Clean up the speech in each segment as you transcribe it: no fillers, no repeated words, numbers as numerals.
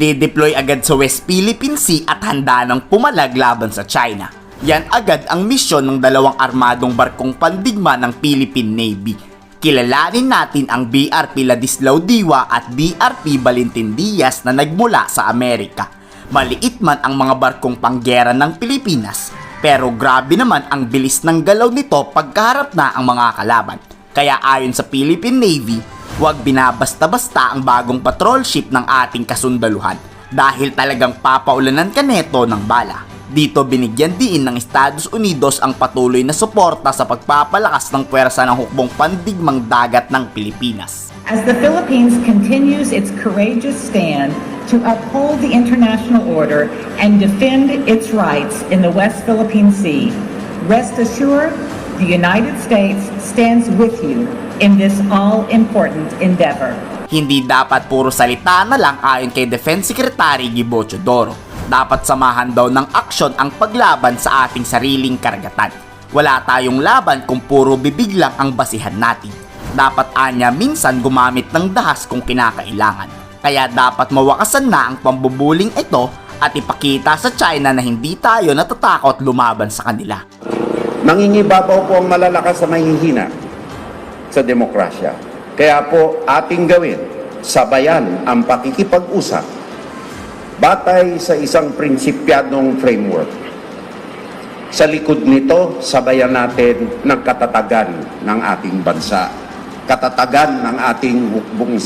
Dideploy agad sa West Philippine Sea at handa ng pumalag laban sa China. Yan agad ang misyon ng dalawang armadong barkong pandigma ng Philippine Navy. Kilalanin natin ang BRP Ladislao Diwa at BRP Valentin Diaz na nagmula sa Amerika. Maliit man ang mga barkong panggera ng Pilipinas, pero grabe naman ang bilis ng galaw nito pagkaharap na ang mga kalaban. Kaya ayon sa Philippine Navy, huwag binabasta-basta ang bagong patrol ship ng ating kasundaluhan dahil talagang papaulanan ka neto ng bala. Dito binigyan din ng Estados Unidos ang patuloy na suporta sa pagpapalakas ng puwersa ng hukbong pandigmang dagat ng Pilipinas. As the Philippines continues its courageous stand to uphold the international order and defend its rights in the West Philippine Sea, rest assured, the United States stands with you in this all-important endeavor. Hindi dapat puro salita na lang ayon kay Defense Secretary Gibo Teodoro. Dapat samahan daw ng aksyon ang paglaban sa ating sariling karagatan. Wala tayong laban kung puro bibig lang ang basihan natin. Dapat anya minsan gumamit ng dahas kung kinakailangan. Kaya dapat mawakasan na ang pambubuling ito at ipakita sa China na hindi tayo natatakot lumaban sa kanila. Nangingibabaw po ang malalakas sa mahihina sa demokrasya. Kaya po ating gawin, sabayan ang pakikipag-usap batay sa isang prinsipyadong framework. Sa likod nito, sabayan natin ng katatagan ng ating bansa, katatagan ng ating hukbong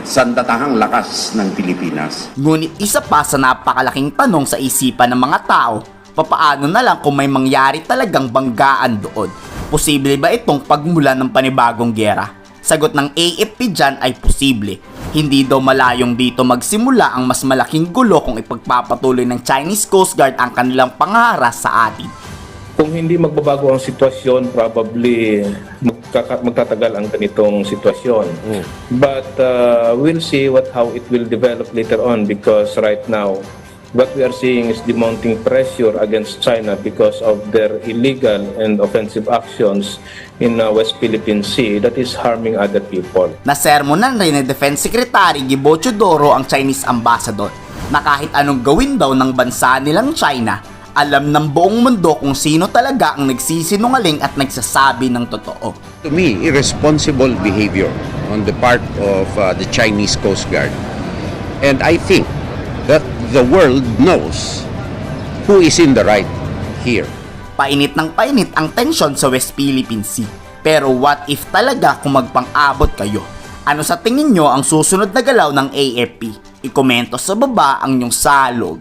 sandatahang lakas ng Pilipinas. Ngunit isa pa sa napakalaking tanong sa isipan ng mga tao, papaano na lang kung may mangyari talagang banggaan doon? Posible ba itong pagmulan ng panibagong giyera? Sagot ng AFP dyan ay posible. Hindi daw malayong dito magsimula ang mas malaking gulo kung ipagpapatuloy ng Chinese Coast Guard ang kanilang pangaras sa atin. Kung hindi magbabago ang sitwasyon, probably magtatagal ang ganitong sitwasyon. But we'll see how it will develop later on, because right now, what we are seeing is the mounting pressure against China because of their illegal and offensive actions in West Philippine Sea that is harming other people. Nasermonan rin ni Defense Secretary Gibo Teodoro ang Chinese ambassador na kahit anong gawin daw ng bansa nilang China, alam ng buong mundo kung sino talaga ang nagsisinungaling at nagsasabi ng totoo. To me, irresponsible behavior on the part of the Chinese Coast Guard. And I think that the world knows who is in the right here. Painit ng painit ang tensyon sa West Philippine Sea. Pero what if talaga kung magpang-abot kayo? Ano sa tingin nyo ang susunod na galaw ng AFP? Ikomento sa baba ang inyong salog.